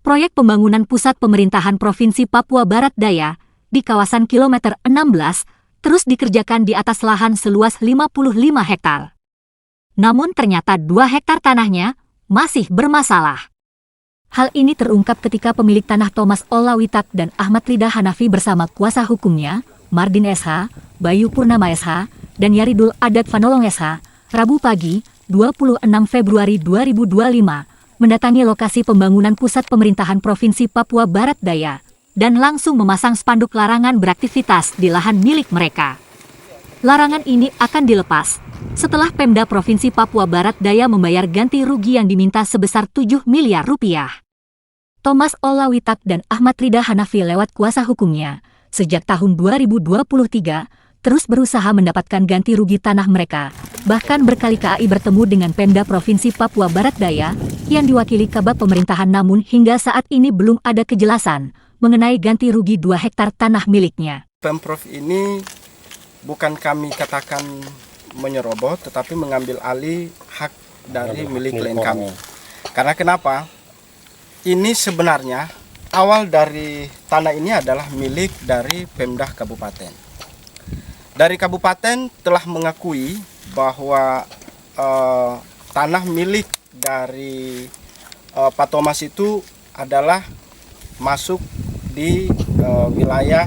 proyek pembangunan pusat pemerintahan Provinsi Papua Barat Daya di kawasan kilometer 16 terus dikerjakan di atas lahan seluas 55 hektar. Namun ternyata 2 hektar tanahnya masih bermasalah. Hal ini terungkap ketika pemilik tanah Thomas Olawitak dan Ahmad Rida Hanafi bersama kuasa hukumnya, Mardin SH, Bayu Purnama SH, dan Yaridul Adat Fanolong SH, Rabu pagi, 26 Februari 2025, mendatangi lokasi pembangunan pusat pemerintahan Provinsi Papua Barat Daya dan langsung memasang spanduk larangan beraktivitas di lahan milik mereka. Larangan ini akan dilepas setelah Pemda Provinsi Papua Barat Daya membayar ganti rugi yang diminta sebesar 7 miliar rupiah. Thomas Olawitak dan Ahmad Rida Hanafi lewat kuasa hukumnya sejak tahun 2023 terus berusaha mendapatkan ganti rugi tanah mereka, bahkan berkali-kali bertemu dengan Pemda Provinsi Papua Barat Daya yang diwakili Kabag Pemerintahan, namun hingga saat ini belum ada kejelasan mengenai ganti rugi 2 hektar tanah miliknya. Pemprov ini bukan kami katakan menyerobot, tetapi mengambil alih hak dari milik klien kami. Karena kenapa? Ini sebenarnya awal dari tanah ini adalah milik dari Pemda Kabupaten. Dari kabupaten telah mengakui bahwa tanah milik dari Pak Thomas itu adalah masuk di wilayah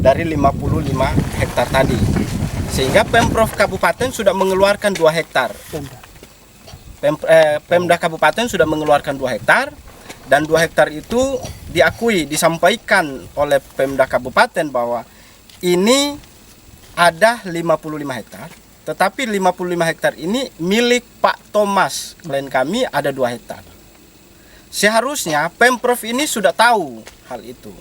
dari 55 hektar tadi. Sehingga Pemprov Kabupaten sudah mengeluarkan 2 hektar. Pemda Kabupaten sudah mengeluarkan 2 hektar, dan 2 hektar itu diakui, disampaikan oleh Pemda Kabupaten bahwa ini ada 55 hektar, tetapi 55 hektar ini milik Pak Thomas, klien kami ada 2 hektar. Seharusnya Pemprov ini sudah tahu hal itu.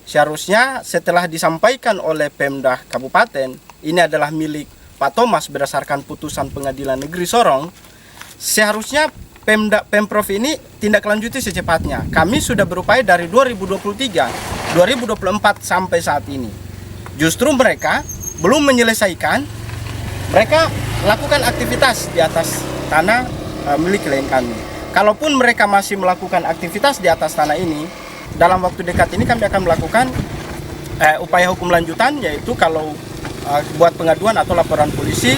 Seharusnya setelah disampaikan oleh Pemda Kabupaten, ini adalah milik Pak Thomas berdasarkan putusan Pengadilan Negeri Sorong, seharusnya Pemprov ini tindak lanjuti secepatnya. Kami sudah berupaya dari 2023, 2024 sampai saat ini. Justru mereka belum menyelesaikan, mereka lakukan aktivitas di atas tanah milik klien kami. Kalaupun mereka masih melakukan aktivitas di atas tanah ini, dalam waktu dekat ini kami akan melakukan upaya hukum lanjutan, yaitu kalau buat pengaduan atau laporan polisi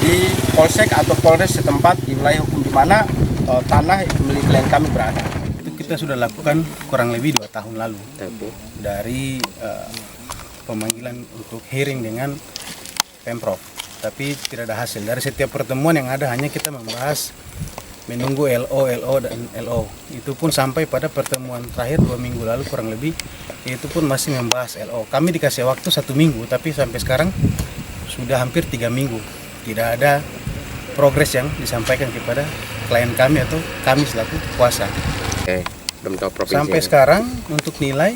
di Polsek atau Polres setempat di wilayah hukum di mana tanah milik klien kami berada. Itu kita sudah lakukan kurang lebih 2 tahun lalu dari pemanggilan untuk hearing dengan Pemprov, tapi tidak ada hasil. Dari setiap pertemuan yang ada hanya kita membahas menunggu LO dan LO. Itu pun sampai pada pertemuan terakhir 2 minggu lalu kurang lebih, itu pun masih membahas LO. Kami dikasih waktu 1 minggu, tapi sampai sekarang sudah hampir 3 minggu. Tidak ada progres yang disampaikan kepada klien kami atau kami selaku kuasa. Belum tahu provinsi. Sampai sekarang untuk nilai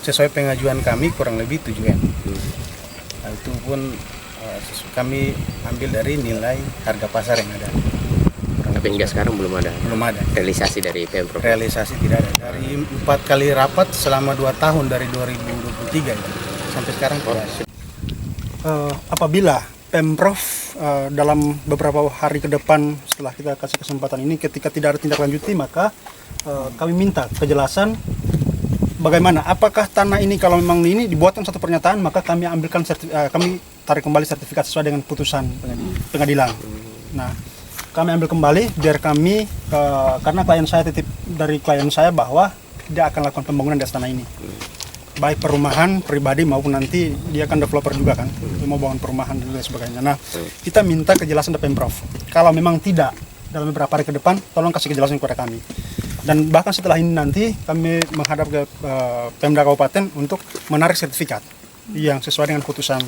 sesuai pengajuan kami kurang lebih 7M. Nah, itu pun kami ambil dari nilai harga pasar yang ada. Tapi hingga sekarang belum ada. Belum ada. Realisasi dari Pemprov. Realisasi tidak ada. Dari 4 kali rapat selama 2 tahun dari 2023 itu sampai sekarang tidak ada. Apabila Pemprov dalam beberapa hari ke depan setelah kita kasih kesempatan ini, ketika tidak ada tindak lanjuti, maka kami minta kejelasan bagaimana, apakah tanah ini kalau memang ini dibuatkan satu pernyataan, maka kami ambilkan kami tarik kembali sertifikat sesuai dengan putusan pengadilan. Nah, kami ambil kembali biar kami karena klien saya titip dari klien saya bahwa dia akan lakukan pembangunan di atas tanah ini, baik perumahan pribadi maupun nanti dia akan developer juga kan, dia mau bangun perumahan dan lain sebagainya. Nah, kita minta kejelasan dari Pemprov. Kalau memang tidak, dalam beberapa hari ke depan, tolong kasih kejelasan kepada kami. Dan bahkan setelah ini nanti kami menghadap ke Pemda Kabupaten untuk menarik sertifikat yang sesuai dengan putusan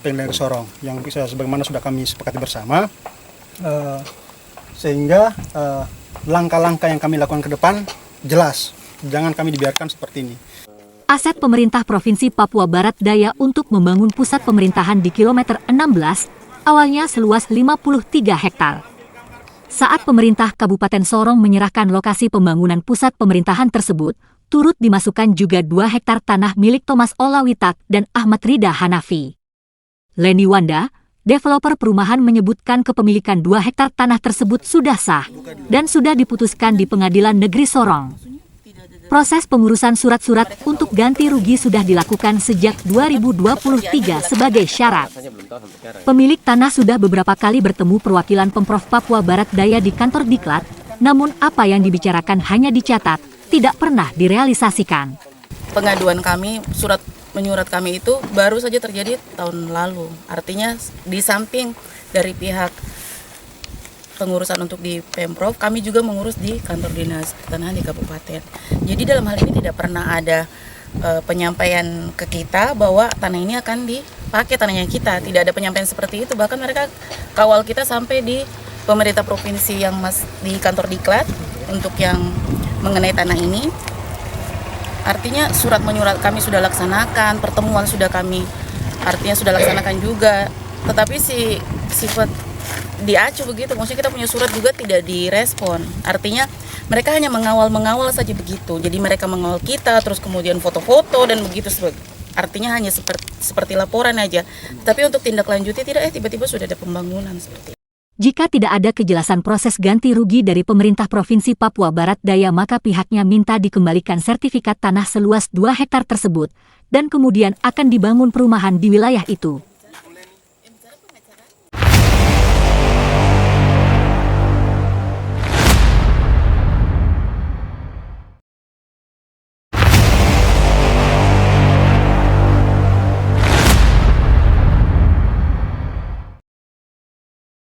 Pengadilan Negeri Sorong yang sebagaimana sudah kami sepakati bersama, sehingga langkah-langkah yang kami lakukan ke depan jelas, jangan kami dibiarkan seperti ini. Aset pemerintah Provinsi Papua Barat Daya untuk membangun pusat pemerintahan di kilometer 16 awalnya seluas 53 hektar. Saat pemerintah Kabupaten Sorong menyerahkan lokasi pembangunan pusat pemerintahan tersebut, turut dimasukkan juga 2 hektar tanah milik Thomas Olawitak dan Ahmad Rida Hanafi. Leni Wanda, developer perumahan, menyebutkan kepemilikan 2 hektar tanah tersebut sudah sah dan sudah diputuskan di Pengadilan Negeri Sorong. Proses pengurusan surat-surat untuk ganti rugi sudah dilakukan sejak 2023 sebagai syarat. Pemilik tanah sudah beberapa kali bertemu perwakilan Pemprov Papua Barat Daya di kantor Diklat, namun apa yang dibicarakan hanya dicatat, tidak pernah direalisasikan. Pengaduan kami, menyurat kami itu baru saja terjadi tahun lalu. Artinya di samping dari pihak pengurusan untuk di Pemprov, kami juga mengurus di kantor dinas pertanahan di kabupaten. Jadi dalam hal ini tidak pernah ada penyampaian ke kita bahwa tanah ini akan dipakai tanahnya kita. Tidak ada penyampaian seperti itu. Bahkan mereka kawal kita sampai di pemerintah provinsi yang di kantor Diklat untuk yang mengenai tanah ini. Artinya surat menyurat kami sudah laksanakan, pertemuan sudah kami artinya sudah laksanakan juga. Tetapi sifat diacu begitu, maksudnya kita punya surat juga tidak direspon. Artinya mereka hanya mengawal saja begitu. Jadi mereka mengawal kita, terus kemudian foto-foto dan begitu. Artinya hanya seperti laporan aja. Tapi untuk tindak lanjutnya tidak, tiba-tiba sudah ada pembangunan seperti itu. Jika tidak ada kejelasan proses ganti rugi dari pemerintah Provinsi Papua Barat Daya, maka pihaknya minta dikembalikan sertifikat tanah seluas 2 hektar tersebut, dan kemudian akan dibangun perumahan di wilayah itu.